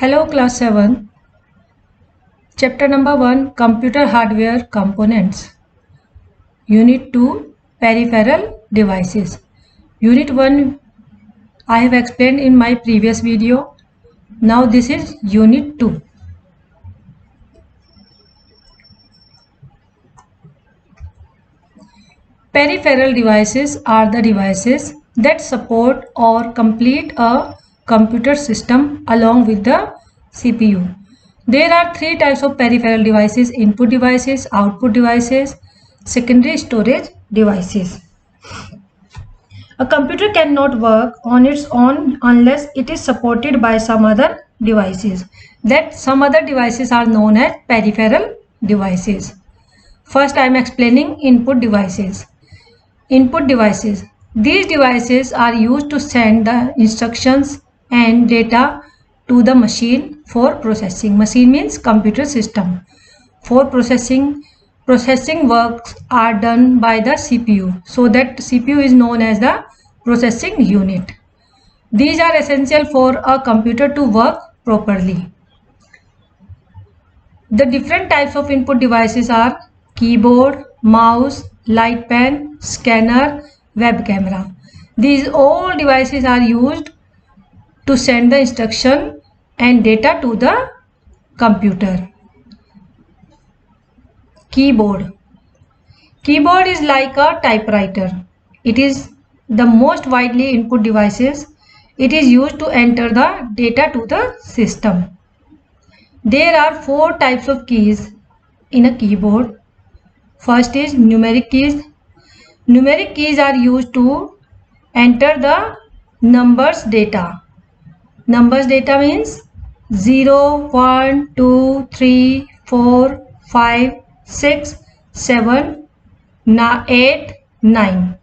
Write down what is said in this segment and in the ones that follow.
Hello class 7, chapter number 1, computer hardware components. Unit 2, peripheral devices. Unit 1 I have explained in my previous video. Now this is unit 2. Peripheral devices are the devices that support or complete a computer system along with the CPU. There are three types of peripheral devices: input devices, output devices, secondary storage devices. A computer cannot work on its own unless it is supported by some other devices. That some other devices are known as peripheral devices. First I am explaining input devices. Input devices. These devices are used to send the instructions and data to the machine for processing. Machine means computer system. For processing works are done by the CPU. So that CPU is known as the processing unit. These are essential for a computer to work properly. The different types of input devices are keyboard, mouse, light pen, scanner, web camera. These all devices are used to send the instruction and data to the computer. Keyboard. Keyboard is like a typewriter. It is the most widely input devices. It is used to enter the data to the system. There are four types of keys in a keyboard. First is numeric keys. Numeric keys are used to enter the numbers data. Numbers data means 0, 1, 2, 3, 4, 5, 6, 7, 8, 9.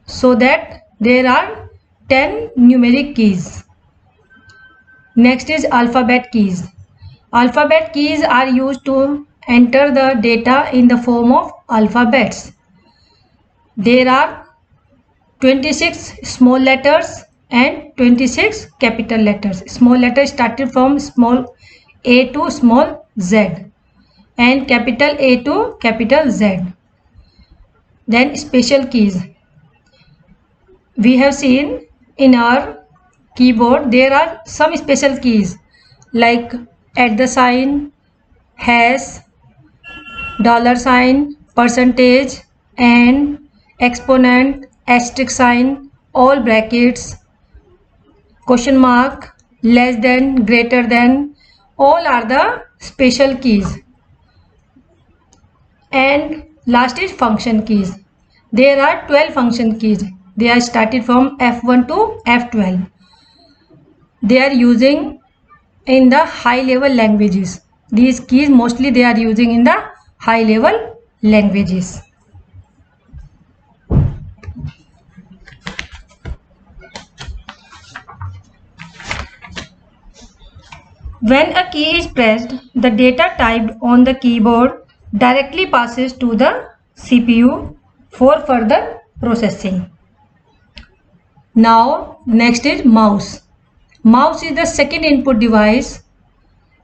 So that there are 10 numeric keys. Next is alphabet keys. Alphabet keys are used to enter the data in the form of alphabets. There are 26 small letters and 26 capital letters. Small letters started from small a to small z and capital A to capital Z. Then special keys. We have seen in our keyboard there are some special keys like @, hash, $sign, percentage, and exponent, asterisk sign, all brackets, question mark, less than, greater than, all are the special keys. And last is function keys. There are 12 function keys. They are started from F1 to F12. They are using in the high level languages. These keys mostly they are using in the high level languages. When a key is pressed, the data typed on the keyboard directly passes to the CPU for further processing. Now next is mouse. Mouse is the second input device.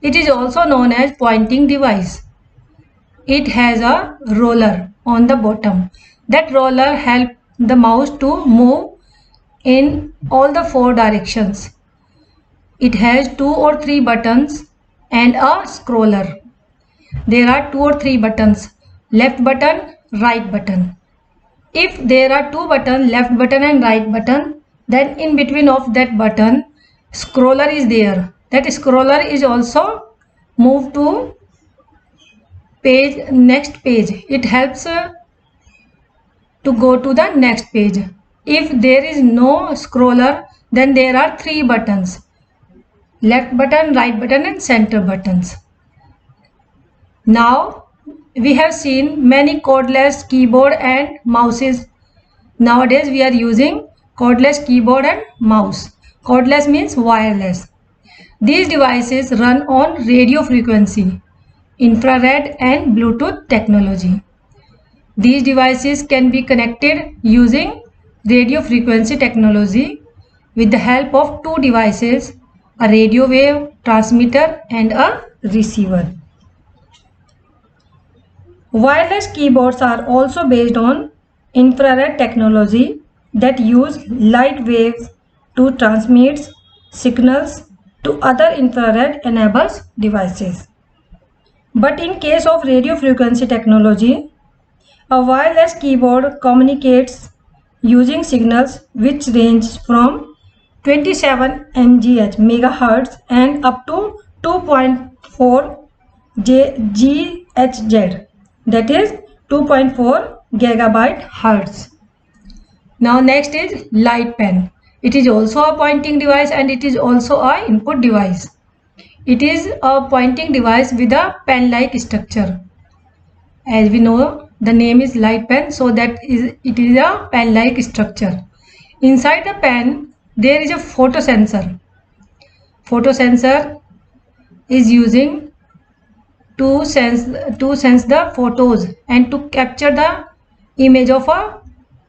It is also known as pointing device. It has a roller on the bottom. That roller helps the mouse to move in all the four directions. It has 2 or 3 buttons and a scroller. There are 2 or 3 buttons, left button, right button. If there are 2 buttons, left button and right button, then in between of that button, scroller is there. That scroller is also moved to page, next page. It helps to go to the next page. If there is no scroller, then there are 3 buttons, left button, right button and center buttons. Now we have seen many cordless keyboard and mouses. Nowadays we are using cordless keyboard and mouse. Cordless means wireless. These devices run on radio frequency, infrared and Bluetooth technology. These devices can be connected using radio frequency technology. With the help of two devices, a radio wave transmitter, and a receiver. Wireless keyboards are also based on infrared technology that use light waves to transmit signals to other infrared enabled devices. But in case of radio frequency technology, a wireless keyboard communicates using signals which range from 27 MHz and up to 2.4 GHz, that is 2.4 gigabyte hertz. Now next is light pen. It is also a pointing device and it is also a input device. It is a pointing device with a pen-like structure. As we know, the name is light pen, so it is a pen-like structure. Inside the pen, there is a photosensor. Photosensor is using to sense the photos and to capture the image of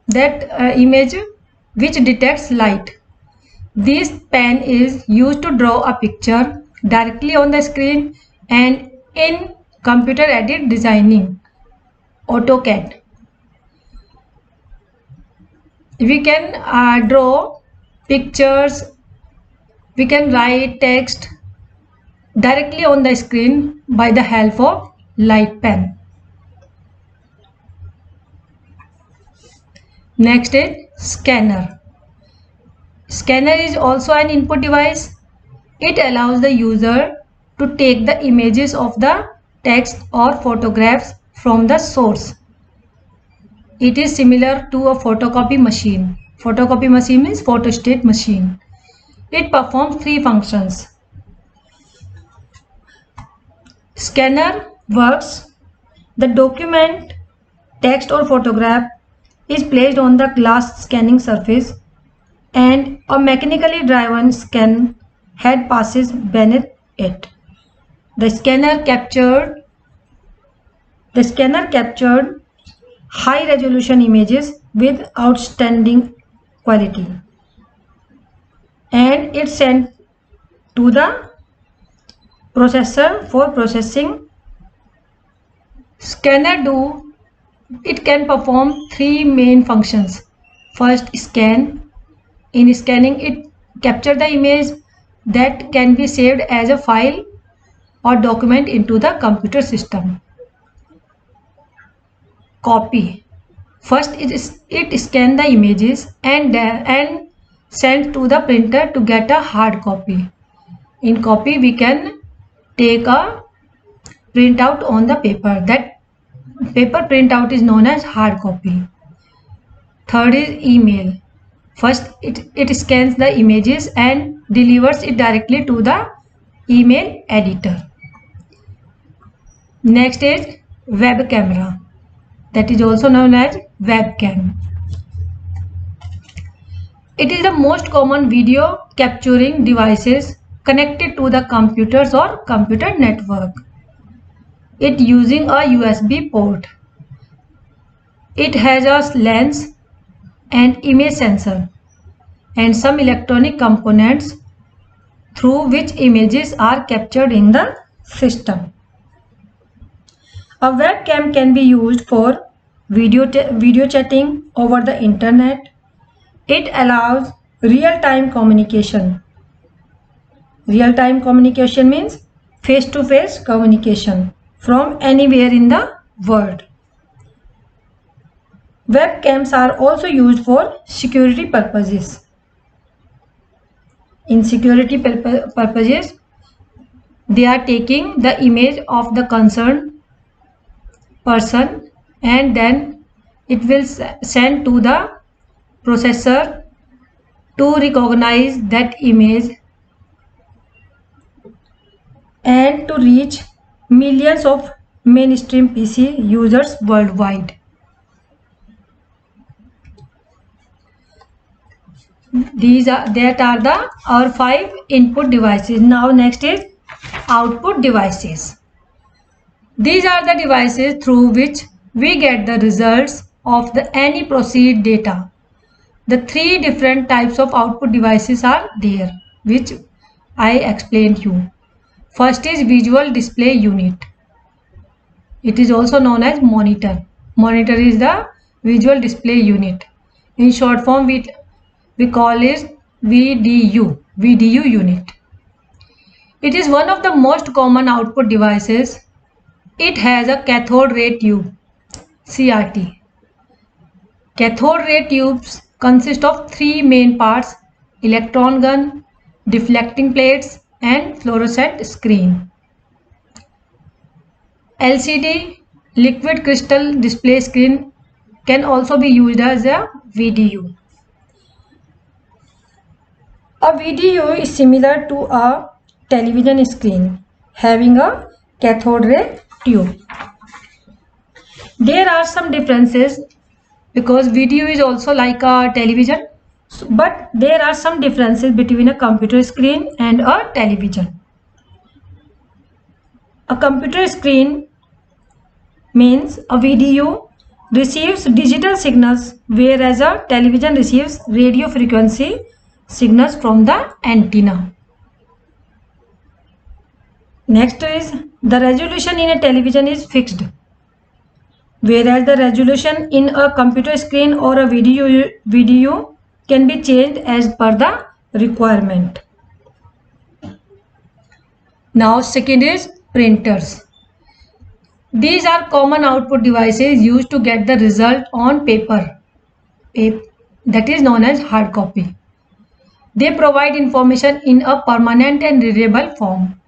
that image which detects light. This pen is used to draw a picture directly on the screen and in computer aided designing, AutoCAD. We can draw pictures, we can write text directly on the screen by the help of light pen. Next is scanner. Scanner is also an input device. It allows the user to take the images of the text or photographs from the source. It is similar to a photocopy machine. Photocopy machine means photostat machine. It performs three functions. Scanner works. The document, text or photograph is placed on the glass scanning surface and a mechanically driven scan head passes beneath it. The scanner captured high resolution images with outstanding quality and it's sent to the processor for processing. It can perform three main functions. First, scan. In scanning, it captures the image that can be saved as a file or document into the computer system. Copy. First, it scans the images and sends to the printer to get a hard copy. In copy, we can take a printout on the paper. That paper printout is known as hard copy. Third is email. First, it scans the images and delivers it directly to the email editor. Next is web camera. That is also known as webcam. It is the most common video capturing devices connected to the computers or computer network. It using a USB port. It has a lens and image sensor and some electronic components through which images are captured in the system. A webcam can be used for video chatting over the internet. It allows real-time communication. Real-time communication means face-to-face communication from anywhere in the world. Webcams are also used for security purposes. In security purposes, they are taking the image of the concerned person and then it will send to the processor to recognize that image and to reach millions of mainstream PC users worldwide. That are our 5 input devices. Now next is output devices. These are the devices through which we get the results of any processed data. The 3 different types of output devices are there, which I explained you. First is visual display unit. It is also known as monitor. Monitor is the visual display unit. In short form, we call it VDU unit. It is one of the most common output devices. It has a cathode ray tube, CRT. Cathode ray tubes consist of three main parts: electron gun, deflecting plates, and fluorescent screen. LCD, liquid crystal display screen, can also be used as a VDU. A VDU is similar to a television screen having a cathode ray tube. There are some differences because VDU is also like a television, but there are some differences between a computer screen and a television. A computer screen means a VDU receives digital signals, whereas a television receives radio frequency signals from the antenna. Next is the resolution in a television is fixed, whereas the resolution in a computer screen or a video can be changed as per the requirement. Now second is printers. These are common output devices used to get the result on paper, that is known as hard copy. They provide information in a permanent and readable form.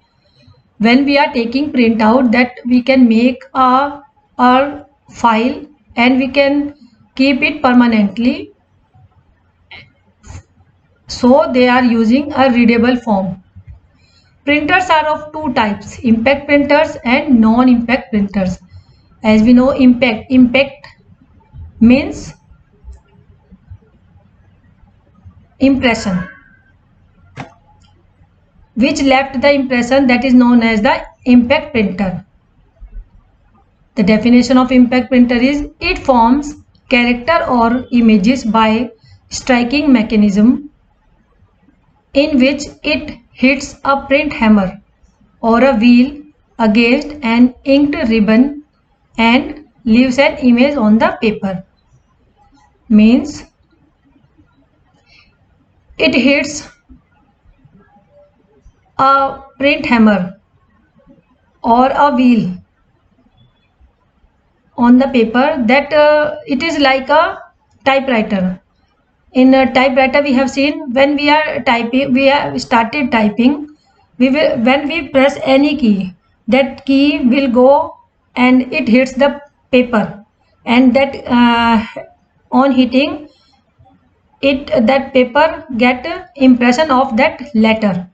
When we are taking printout, that we can make a file and we can keep it permanently. So they are using a readable form. Printers are of two types: impact printers and non-impact printers. As we know, impact means impression, which left the impression, that is known as the impact printer. The definition of impact printer is it forms character or images by striking mechanism in which it hits a print hammer or a wheel against an inked ribbon and leaves an image on the paper. Means it hits a print hammer or a wheel on the paper, that it is like a typewriter. In a typewriter, we have seen when we are typing, we have started typing, when we press any key, that key will go and it hits the paper, and that on hitting it, that paper get impression of that letter.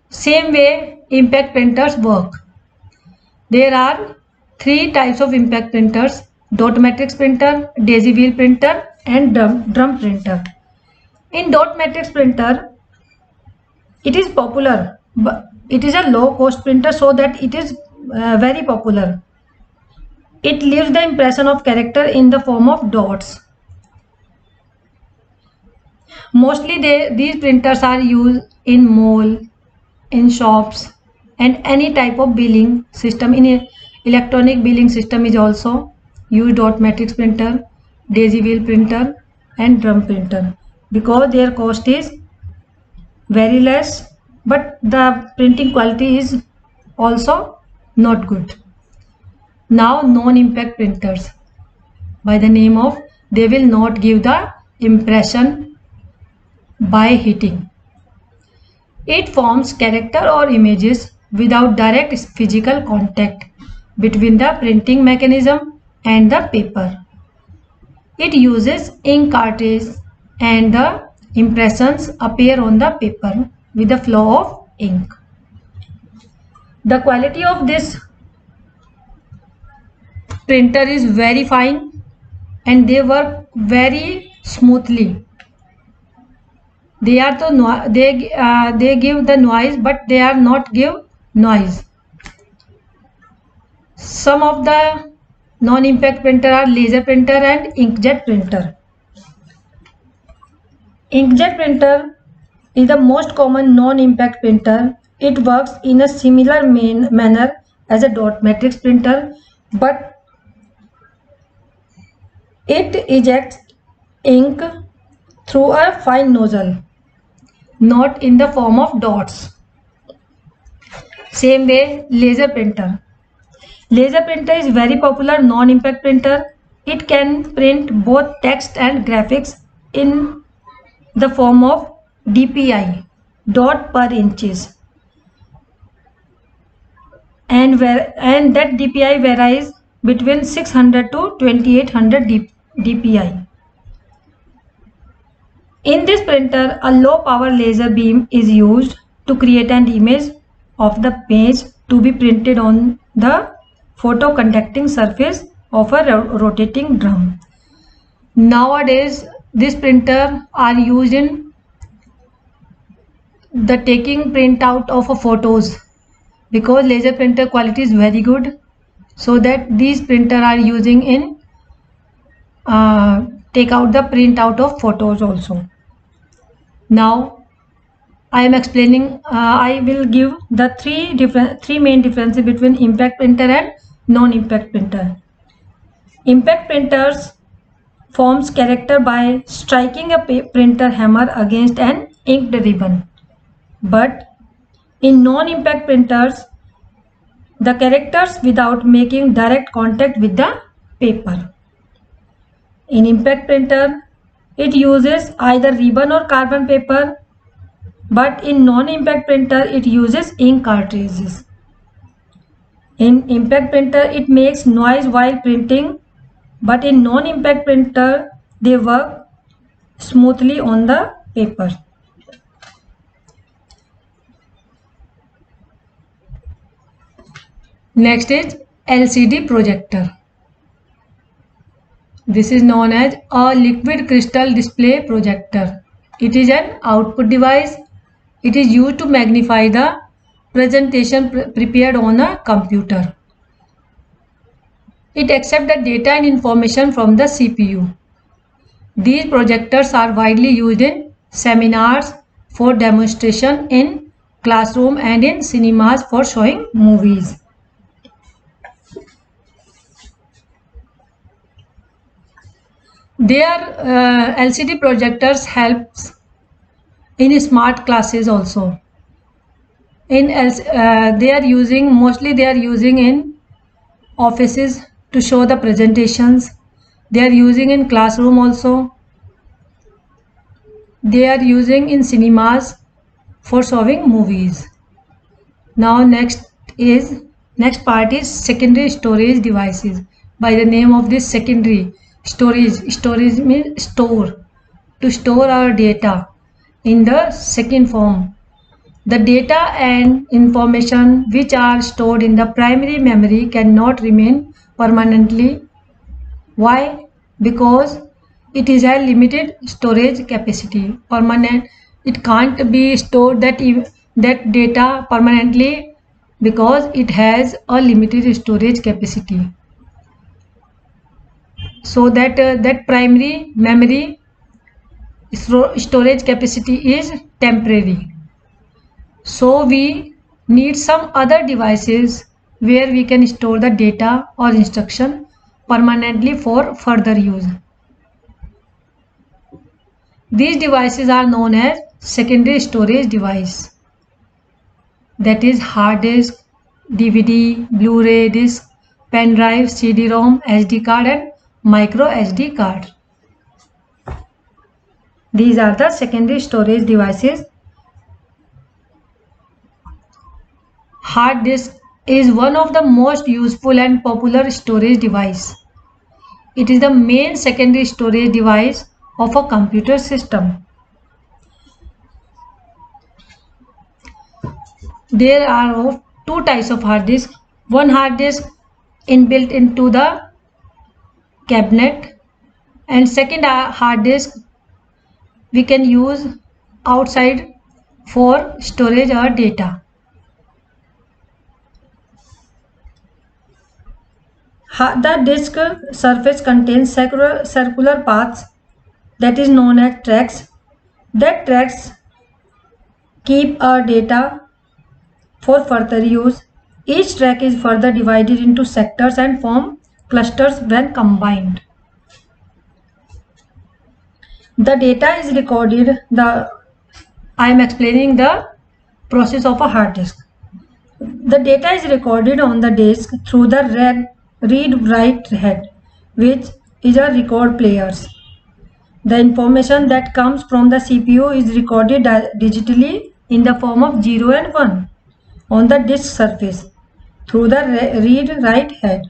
Same way impact printers work. There are three types of impact printers: dot matrix printer, daisy wheel printer, and drum printer. In dot matrix printer, it is popular, but it is a low cost printer, so that it is very popular. It leaves the impression of character in the form of dots. Mostly these printers are used in mall, in shops, and any type of billing system. In electronic billing system is also use dot matrix printer, daisy wheel printer, and drum printer, because their cost is very less, but the printing quality is also not good. Now non-impact printers, by the name of, they will not give the impression by hitting. It forms character or images without direct physical contact between the printing mechanism and the paper. It uses ink cartridge and the impressions appear on the paper with the flow of ink. The quality of this printer is very fine and they work very smoothly. They are they give the noise, but they are not give noise. Some of the non-impact printer are laser printer and inkjet printer. Inkjet printer is the most common non-impact printer. It works in a similar manner as a dot matrix printer, but it ejects ink through a fine nozzle, not in the form of dots. Same way, laser printer. Laser printer is very popular non-impact printer. It can print both text and graphics in the form of DPI, dot per inches, and that DPI varies between 600 to 2800 DPI. In this printer, a low power laser beam is used to create an image of the page to be printed on the photoconducting surface of a rotating drum. Nowadays, this printer are used in the taking printout of photos, because laser printer quality is very good, so that these printer are using in take out the printout of photos also. Now I am explaining, I will give the three main differences between impact printer and non-impact printer. Impact printers forms character by striking a printer hammer against an inked ribbon, but in non-impact printers, the characters without making direct contact with the paper. In impact printer, it uses either ribbon or carbon paper, but in non-impact printer, it uses ink cartridges. In impact printer, it makes noise while printing, but in non-impact printer, they work smoothly on the paper. Next is LCD projector. This is known as a liquid crystal display projector. It is an output device. It is used to magnify the presentation prepared on a computer. It accepts the data and information from the CPU. These projectors are widely used in seminars, for demonstration in classroom, and in cinemas for showing movies. Their LCD projectors helps in smart classes also. They are using in offices to show the presentations. They are using in classroom also. They are using in cinemas for showing movies. Now next part is secondary storage devices. By the name of this secondary storage means store, to store our data in the second form. The data and information which are stored in the primary memory cannot remain permanently. Why? Because it is a limited storage capacity. It can't be stored that data permanently, because it has a limited storage capacity. So that primary memory storage capacity is temporary. So we need some other devices where we can store the data or instruction permanently for further use. These devices are known as secondary storage device. That is hard disk, DVD, Blu-ray disc, pen drive, CD-ROM, SD card, and micro SD card. These are the secondary storage devices. Hard disk is one of the most useful and popular storage device. It is the main secondary storage device of a computer system. There are two types of hard disk. One hard disk inbuilt into the cabinet, and second hard disk we can use outside for storage our data. The disk surface contains circular paths, that is known as tracks. That tracks keep our data for further use. Each track is further divided into sectors and form clusters when combined. The data is recorded. I am explaining the process of a hard disk. The data is recorded on the disk through the read-write head, which is a record players. The information that comes from the CPU is recorded digitally in the form of 0 and 1 on the disk surface through the read-write head.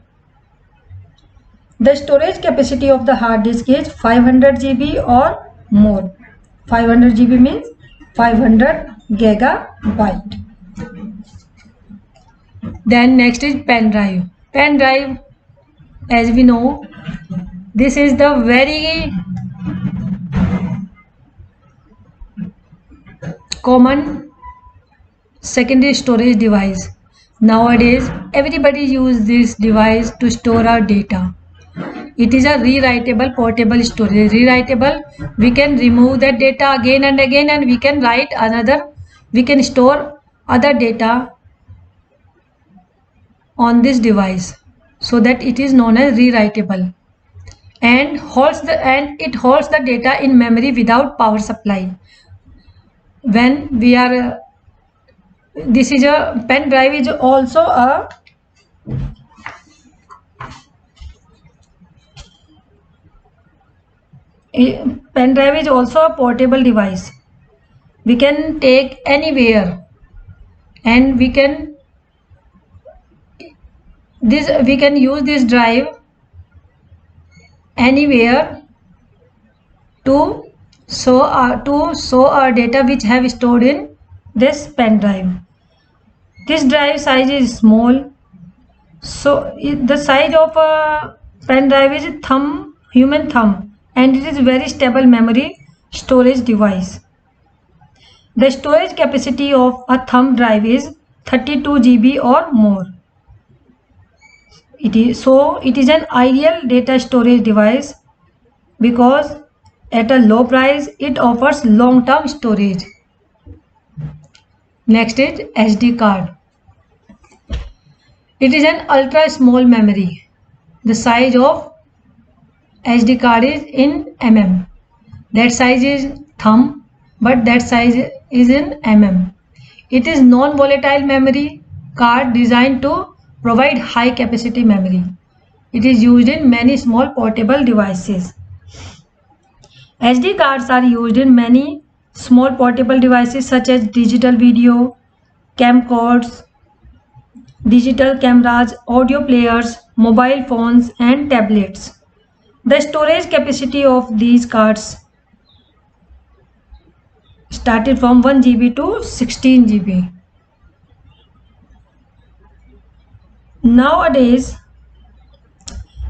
The storage capacity of the hard disk is 500 GB or more. 500 GB means 500 gigabyte. Then next is pen drive. Pen drive, as we know, this is the very common secondary storage device. Nowadays, everybody uses this device to store our data. It is a rewritable portable storage. Rewritable, we can remove that data again and again, and we can write another, we can store other data on this device, so that it is known as rewritable, and it holds the data in memory without power supply. When we are this is a pen drive is also a pen drive is also a portable device. We can take anywhere, and we can use this drive anywhere to show our data which have stored in this pen drive. This drive size is small, so the size of a pen drive is human thumb, and it is very stable memory storage device. The storage capacity of a thumb drive is 32 GB or more. It is an ideal data storage device because at a low price it offers long-term storage. Next is SD card. It is an ultra small memory. The size of SD card is in mm. That size is thumb, but that size is in mm. It is non-volatile memory card designed to provide high capacity memory. It is used in many small portable devices. SD cards are used in many small portable devices such as digital video, camcorders, digital cameras, audio players, mobile phones, and tablets. The storage capacity of these cards started from 1 GB to 16 GB. Nowadays,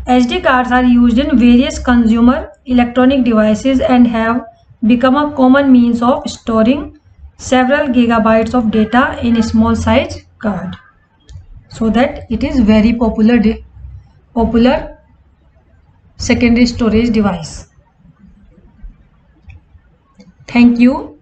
SD cards are used in various consumer electronic devices and have become a common means of storing several gigabytes of data in a small size card. So that it is very popular secondary storage device. Thank you.